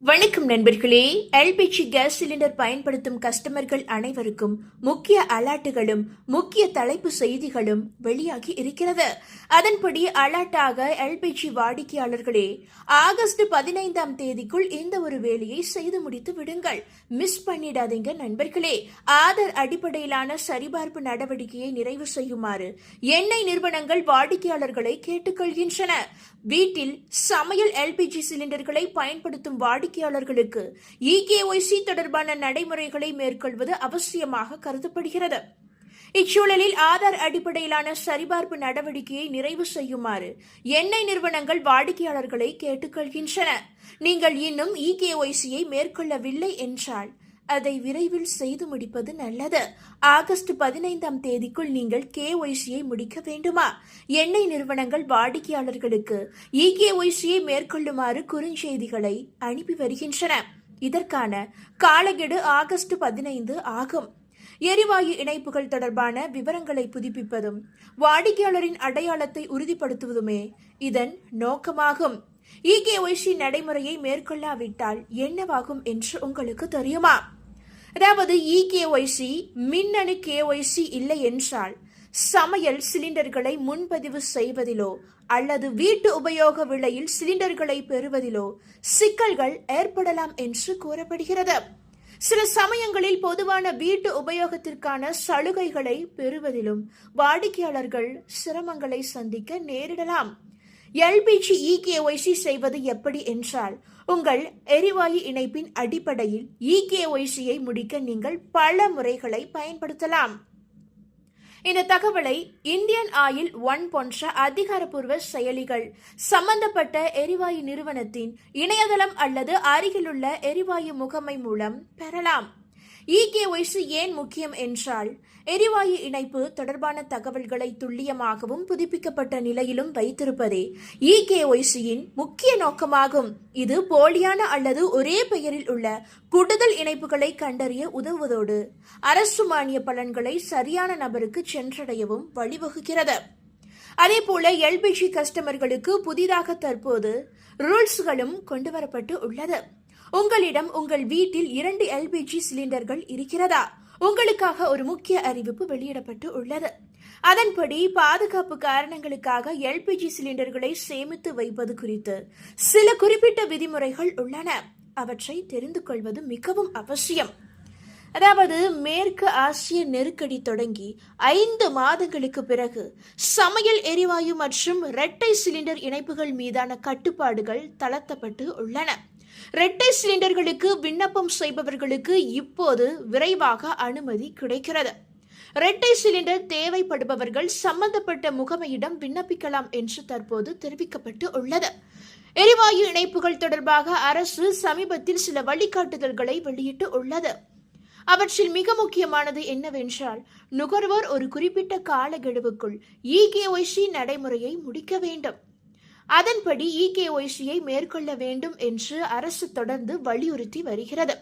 வணக்கம் நண்பர்களே. LPG gas cylinder பயன்படுத்தும் கஸ்டமர்கள் அனைவருக்கும் முக்கிய அலர்ட்டுகளும் முக்கிய தலைப்பு செய்திகளும் வெளியாகி இருக்கிறது. அதன்படி அலர்ட்டாக எல்பிஜி வாடிக்கையாளர்களே, ஆகஸ்ட் 15ஆம் தேதிக்குள் இந்த ஒரு வேலையை செய்து முடித்து விடுங்கள். மிஸ் பண்ணிடாதீங்க நண்பர்களே. ஆதார் அடிப்படையிலான சரிபார்ப்பு நடவடிக்கையை நிறைவு செய்யுமாறு எண்ணெய் நிறுவனங்கள் வாடிக்கையாளர்களை கேட்டுக்கொள்கின்றன. வீட்டில் சமையல் எல்பிஜி சிலிண்டர்களை பயன்படுத்தும் வாடிக்கையாளர்களுக்கு இகேஒய்சி தொடர்பான நடைமுறைகளை மேற்கொள்வது அவசியமாக கருதப்படுகிறது. இச்சூழலில் ஆதார் அடிப்படையிலான சரிபார்ப்பு நடவடிக்கையை நிறைவு செய்யுமாறு எண்ணெய் நிறுவனங்கள் வாடிக்கையாளர்களை கேட்டுக்கொள்கின்றன. நீங்கள் இன்னும் இகேஒய்சியை மேற்கொள்ளவில்லை என்றால் அதை விரைவில் செய்து முடிப்பது நல்லது. ஆகஸ்ட் 15ஆம் தேதிக்குள் நீங்கள் கேஒய்சியை முடிக்க வேண்டுமா? எண்ணெய் நிறுவனங்கள் வாடிக்கையாளர்களுக்கு இகேஒய்சியை மேற்கொள்ளுமாறு குறுஞ்செய்திகளை அனுப்பி வருகின்றன. இதற்கான காலக்கெடு ஆகஸ்ட் 15 ஆகும். எரிவாயு இணைப்புகள் தொடர்பான விவரங்களை புதுப்பிப்பதும் வாடிக்கையாளரின் அடையாளத்தை உறுதிப்படுத்துவதுமே இதன் நோக்கமாகும். இகேஒய்சி நடைமுறையை மேற்கொள்ளாவிட்டால் என்னவாகும் என்று உங்களுக்கு தெரியுமா? அதாவது இகேஒய்சி மின்னணு கேஒய்சி இல்லை என்றால் சமையல் சிலிண்டர்களை முன்பதிவு செய்வதிலோ அல்லது வீட்டு உபயோக விலையில் சிலிண்டர்களை பெறுவதிலோ சிக்கல்கள் ஏற்படலாம் என்று கூறப்படுகிறது. சில சமயங்களில் பொதுவான வீட்டு உபயோகத்திற்கான சலுகைகளை பெறுவதிலும் வாடிக்கையாளர்கள் சிரமங்களை சந்திக்க நேரிடலாம். எல்பிஜி இகேஒய்சி செய்வது எப்படி என்றால், உங்கள் எரிவாயு இணைப்பின் அடிப்படையில் இகேஒய்சியை முடிக்க நீங்கள் பல முறைகளை பயன்படுத்தலாம். இந்த தகவலை இந்தியன் ஆயில் ஒன் போன்ற அதிகாரப்பூர்வ செயலிகள் சம்பந்தப்பட்ட எரிவாயு நிறுவனத்தின் இணையதளம் அல்லது அருகிலுள்ள எரிவாயு முகமை மூலம் பெறலாம். இகேஒய்சி ஏன் முக்கியம் என்றால், எரிவாயு இணைப்பு தொடர்பான தகவல்களை துல்லியமாகவும் புதுப்பிக்கப்பட்ட நிலையிலும் வைத்திருப்பதே இகேஒய்சியின் முக்கிய நோக்கமாகும். இது போலியான அல்லது ஒரே பெயரில் உள்ள கூடுதல் இணைப்புகளை கண்டறிய உதவுவதோடு அரசு மானிய பலன்களை சரியான நபருக்கு சென்றடையவும் வழிவகுக்கிறது. அதேபோல எல்பிஜி கஸ்டமர்களுக்கு புதிதாக தற்போது ரூல்ஸ்களும் கொண்டுவரப்பட்டு உள்ளது. உங்களிடம் உங்கள் வீட்டில் 2 எல்பிஜி சிலிண்டர்கள் இருக்கிறதா? உங்களுக்காக ஒரு முக்கிய அறிவிப்பு வெளியிடப்பட்டு உள்ளது. அதன்படி பாதுகாப்பு காரணங்களுக்காக எல்பிஜி சிலிண்டர்களை சேமித்து வைப்பது குறித்து சில குறிப்பிட்ட விதிமுறைகள் உள்ளன. அவற்றை தெரிந்து கொள்வது மிகவும் அவசியம். அதாவது, மேற்கு ஆசிய நெருக்கடி தொடங்கி 5 மாதங்களுக்கு பிறகு சமையல் எரிவாயு மற்றும் இரட்டை சிலிண்டர் இணைப்புகள் மீதான கட்டுப்பாடுகள் தளர்த்தப்பட்டு உள்ளன. இரட்டை சிலிண்டர்களுக்கு விண்ணப்பம் செய்பவர்களுக்கு இப்போது விரைவாக அனுமதி கிடைக்கிறது. இரட்டை சிலிண்டர் தேவைப்படுபவர்கள் சம்பந்தப்பட்ட முகமையிடம் விண்ணப்பிக்கலாம் என்று தற்போது தெரிவிக்கப்பட்டு உள்ளது. எரிவாயு இணைப்புகள் தொடர்பாக அரசு சமீபத்தில் சில வழிகாட்டுதல்களை வெளியிட்டு உள்ளது. அவற்றில் மிக முக்கியமானது என்னவென்றால், நுகர்வோர் ஒரு குறிப்பிட்ட காலக்கெடுவுக்குள் இகேஒய்சி நடைமுறையை முடிக்க வேண்டும். அதன்படி இகேஒய்சியை மேற்கொள்ள வேண்டும் என்று அரசு தொடர்ந்து வலியுறுத்தி வருகிறது.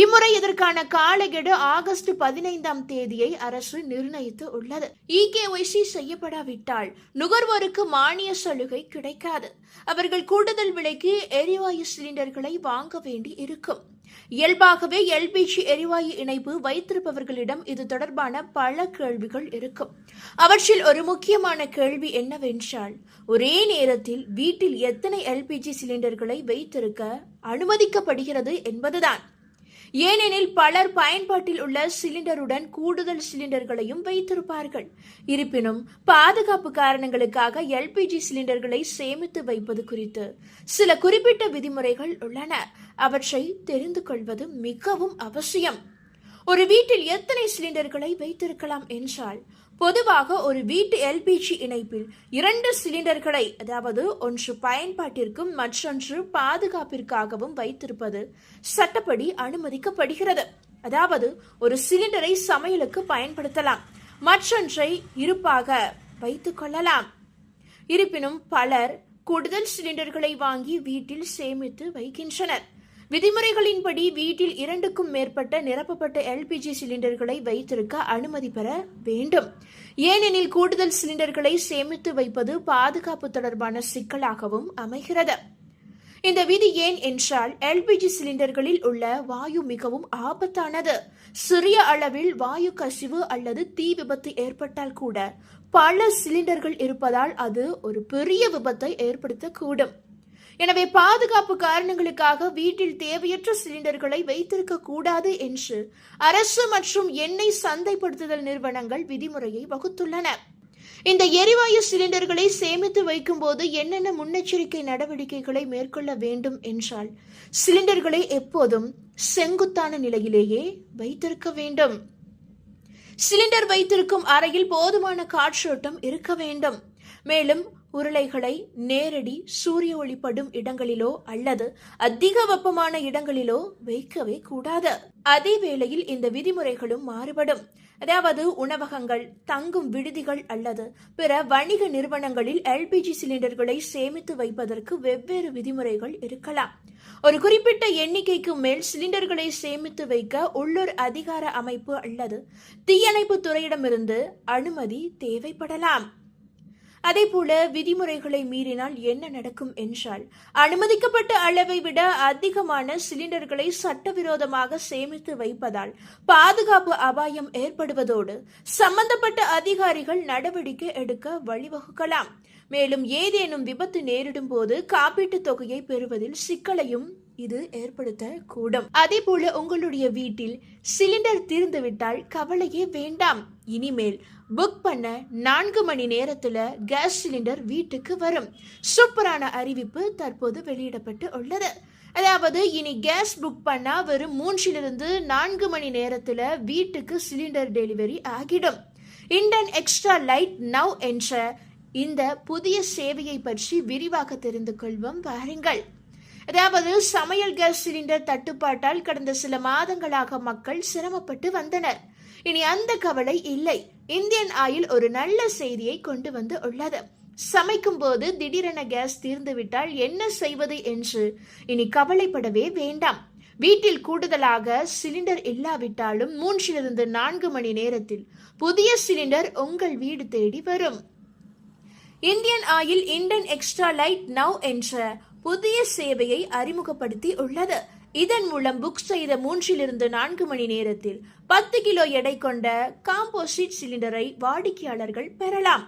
இம்முறை இதற்கான காலக்கெடு ஆகஸ்ட் 15ஆம் தேதியை அரசு நிர்ணயித்து உள்ளது. இகேஒய்சி செய்யப்படாவிட்டால் நுகர்வோருக்கு மானிய சலுகை கிடைக்காது. அவர்கள் கூடுதல் விலைக்கு எரிவாயு சிலிண்டர்களை வாங்க வேண்டி இருக்கும். இயல்பாகவே எல்பிஜி எரிவாயு இணைப்பு வைத்திருப்பவர்களிடம் இது தொடர்பான பல கேள்விகள் இருக்கும். அவற்றில் ஒரு முக்கியமான கேள்வி என்னவென்றால், ஒரே நேரத்தில் வீட்டில் எத்தனை எல்பிஜி சிலிண்டர்களை வைத்திருக்க அனுமதிக்கப்படுகிறது என்பதுதான். ஏனெனில் பலர் பயன்பாட்டில் உள்ள சிலிண்டருடன் கூடுதல் சிலிண்டர்களையும் வைத்திருப்பார்கள். இருப்பினும் பாதுகாப்பு காரணங்களுக்காக எல்பிஜி சிலிண்டர்களை சேமித்து வைப்பது குறித்து சில குறிப்பிட்ட விதிமுறைகள் உள்ளன. அவற்றை தெரிந்து கொள்வது மிகவும் அவசியம். ஒரு வீட்டில் எத்தனை சிலிண்டர்களை வைத்திருக்கலாம் என்றால், பொதுவாக ஒரு வீட்டு எல்பிஜி இணைப்பில் 2 சிலிண்டர்களை, அதாவது ஒன்று பயன்பாட்டிற்கும் மற்றொன்று பாதுகாப்பிற்காகவும் வைத்திருப்பது சட்டப்படி அனுமதிக்கப்படுகிறது. அதாவது, ஒரு சிலிண்டரை சமையலுக்கு பயன்படுத்தலாம், மற்றொன்றை இருப்பாக வைத்துக் கொள்ளலாம். இருப்பினும் பலர் கூடுதல் சிலிண்டர்களை வாங்கி வீட்டில் சேமித்து வைக்கின்றனர். விதிமுறைகளின்படி வீட்டில் 2க்கும் மேற்பட்ட நிரப்பப்பட்ட எல்பிஜி சிலிண்டர்களை வைத்திருக்க அனுமதி பெற வேண்டும். ஏனெனில் கூடுதல் சிலிண்டர்களை சேமித்து வைப்பது பாதுகாப்பு தொடர்பான சிக்கலாகவும் அமைகிறது. இந்த விதி ஏன் என்றால் எல்பிஜி சிலிண்டர்களில் உள்ள வாயு மிகவும் ஆபத்தானது. சிறிய அளவில் வாயு கசிவு அல்லது தீ விபத்து ஏற்பட்டால் கூட பல சிலிண்டர்கள் இருப்பதால் அது ஒரு பெரிய விபத்தை ஏற்படுத்தக்கூடும். எனவே பாதுகாப்பு காரணங்களுக்காக வீட்டில் தேவையற்ற சிலிண்டர்களை வைத்திருக்க கூடாது என்று அரசு மற்றும் எண்ணெய் சந்தைப்படுத்துதல் நிறுவனங்கள் விதிமுறையை வகுத்துள்ளன. இந்த எரிவாயு சிலிண்டர்களை சேமித்து வைக்கும் போது என்னென்ன முன்னெச்சரிக்கை நடவடிக்கைகளை மேற்கொள்ள வேண்டும் என்றால், சிலிண்டர்களை எப்போதும் செங்குத்தான நிலையிலேயே வைத்திருக்க வேண்டும். சிலிண்டர் வைத்திருக்கும் அறையில் போதுமான காற்றோட்டம் இருக்க வேண்டும். மேலும் உருளைகளை நேரடி சூரிய ஒளி படும் இடங்களிலோ அல்லது அதிக வெப்பமான இடங்களிலோ வைக்கவே கூடாது. அதே வேளையில் இந்த விதிமுறைகளும் மாறுபடும். அதாவது உணவகங்கள், தங்கும் விடுதிகள் அல்லது பிற வணிக நிறுவனங்களில் எல்பிஜி சிலிண்டர்களை சேமித்து வைப்பதற்கு வெவ்வேறு விதிமுறைகள் இருக்கலாம். ஒரு குறிப்பிட்ட எண்ணிக்கைக்கு மேல் சிலிண்டர்களை சேமித்து வைக்க உள்ளூர் அதிகார அமைப்பு அல்லது தீயணைப்பு துறையிடமிருந்து அனுமதி தேவைப்படலாம். அதேபோல விதிமுறைகளை மீறினால் என்ன நடக்கும் என்றால், அனுமதிக்கப்பட்ட அளவை விட அதிகமான சிலிண்டர்களை சட்டவிரோதமாக சேமித்து வைப்பதால் பாதுகாப்பு அபாயம் ஏற்படுவதோடு சம்பந்தப்பட்ட அதிகாரிகள் நடவடிக்கை எடுக்க வழிவகுக்கலாம். மேலும் ஏதேனும் விபத்து நேரிடும் போது காப்பீட்டுத் தொகையை பெறுவதில் சிக்கலையும் இது ஏற்படுத்தக்கூடும். அதே போல உங்களுடைய வீட்டில் சிலிண்டர் தீர்ந்துவிட்டால் கவலையே வேண்டாம். இனிமேல் புக் பண்ண 4 மணி நேரத்துல கேஸ் சிலிண்டர் வீட்டுக்கு வரும். சூப்பரான அறிவிப்பு தற்போது வெளியிடப்பட்டு உள்ளது. அதாவது இனி கேஸ் புக் பண்ணா வெறும் 3-4 மணி நேரத்துல வீட்டுக்கு சிலிண்டர் டெலிவரி ஆகிடும். இண்டன் எக்ஸ்ட்ரா லைட் நவ் என்ற இந்த புதிய சேவையை பற்றி விரிவாக தெரிந்து கொள்வோம் வாருங்கள். அதாவது சமையல் கேஸ் சிலிண்டர் தட்டுப்பாட்டால் கடந்த சில மாதங்களாக மக்கள் சிரமப்பட்டு வந்தனர். இனி அந்த கவலை இல்லை. இந்தியன் ஆயில் ஒரு நல்ல செய்தியை கொண்டு வந்து உள்ளது. சமைக்கும் போது திடீரென கேஸ் தீர்ந்துவிட்டால் என்ன செய்வது என்று இனி கவலைப்படவே வேண்டாம். வீட்டில் கூடுதலாக சிலிண்டர் இல்லாவிட்டாலும் 3-4 மணி நேரத்தில் புதிய சிலிண்டர் உங்கள் வீடு தேடி வரும். Indian oil Indane extra light now என்ற புதிய சேவையை அறிமுகப்படுத்தி உள்ளது. இதன் மூலம் புக் செய்த 3-4 மணி நேரத்தில் 10 கிலோ எடை கொண்ட காம்போசிட் சிலிண்டரை வாடிக்கையாளர்கள் பெறலாம்.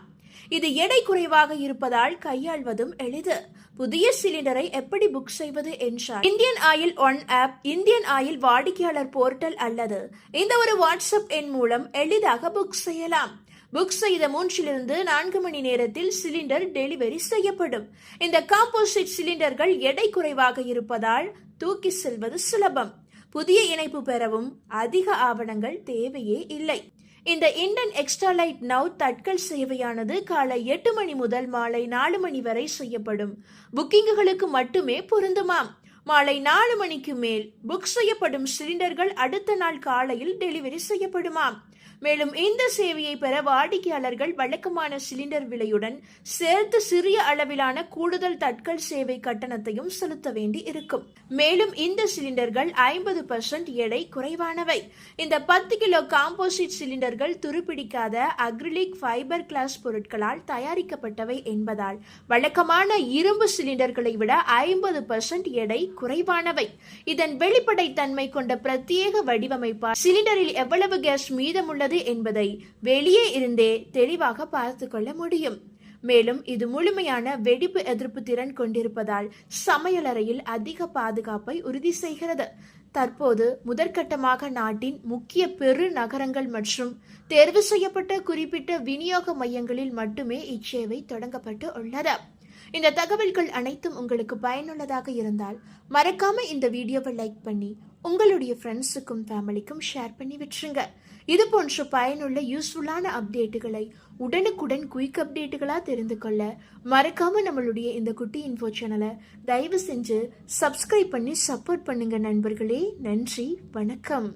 இது எடை குறைவாக இருப்பதால் கையாள்வதும் எளிது. புதிய சிலிண்டரை எப்படி புக் செய்வது என்றால், இந்தியன் ஆயில் ஒன் ஆப், இந்தியன் ஆயில் வாடிக்கையாளர் போர்ட்டல் அல்லது இந்த ஒரு வாட்ஸ்அப் எண் மூலம் எளிதாக புக் செய்யலாம். புக் செய்த 3-4 மணி நேரத்தில் சிலிண்டர் டெலிவரி செய்யப்படும். இந்த காம்போசிட் சிலிண்டர்கள் எடை குறைவாக இருப்பதால் தூக்கி செல்வது சுலபம். புதிய இணைப்பு பெறவும் அதிக ஆவணங்கள் தேவையே இல்லை. இந்த இண்டன் எக்ஸ்ட்ரா லைட் நவ் தட்கல் சேவையானது காலை 8 மணி முதல் மாலை 4 மணி வரை செய்யப்படும் புக்கிங்குகளுக்கு மட்டுமே பொருந்துமாம். மாலை 4 மணிக்கு மேல் புக் செய்யப்படும் சிலிண்டர்கள் அடுத்த நாள் காலையில் டெலிவரி செய்யப்படுமாம். மேலும் இந்த சேவையை பெற வாடிக்கையாளர்கள் வழக்கமான சிலிண்டர் விலையுடன் சேர்த்து சிறிய அளவிலான கூடுதல் தட்கல் சேவை கட்டணத்தையும் செலுத்த வேண்டி இருக்கும். மேலும் இந்த சிலிண்டர்கள் 50% எடை குறைவானவை. இந்த 10 கிலோ காம்போசிட் சிலிண்டர்கள் துருப்பிடிக்காத அக்ரிலிக் ஃபைபர் கிளாஸ் பொருட்களால் தயாரிக்கப்பட்டவை என்பதால் வழக்கமான இரும்பு சிலிண்டர்களை விட 50% எடை குறைவானவை. இதன் வெளிப்படைத்தன்மை கொண்ட பிரத்யேக வடிவமைப்பால் சிலிண்டரில் எவ்வளவு கேஸ் மீதமுள்ளது என்பதை வெளியே இருந்தே தெளிவாக பார்த்து கொள்ள முடியும். மேலும் இது முழுமையான வெடிப்பு எதிர்ப்பு திறன் கொண்டிருப்பதால் சமையலறையில் அதிக பாதுகாப்பை உறுதி செய்கிறது. தற்போது முதற்கட்டமாக நாட்டின் முக்கிய பெரு நகரங்கள் மற்றும் தேர்வு செய்யப்பட்ட குறிப்பிட்ட விநியோக மையங்களில் மட்டுமே இச்சேவை தொடங்கப்பட்டு உள்ளது. இந்த தகவல்கள் அனைத்தும் உங்களுக்கு பயனுள்ளதாக இருந்தால் மறக்காம இந்த வீடியோவை லைக் பண்ணி உங்களுடைய ஃப்ரெண்ட்ஸுக்கும் ஃபேமிலிக்கும் ஷேர் பண்ணி விட்டுருங்க. இது போன்ற பயனுள்ள யூஸ்ஃபுல்லான அப்டேட்டுகளை உடனுக்குடன் குயிக் அப்டேட்டுகளாக தெரிந்து கொள்ள மறக்காம நம்மளுடைய இந்த குட்டி இன்ஃபோ சேனலை தயவு செஞ்சு சப்ஸ்கிரைப் பண்ணி சப்போர்ட் பண்ணுங்க நண்பர்களே. நன்றி, வணக்கம்.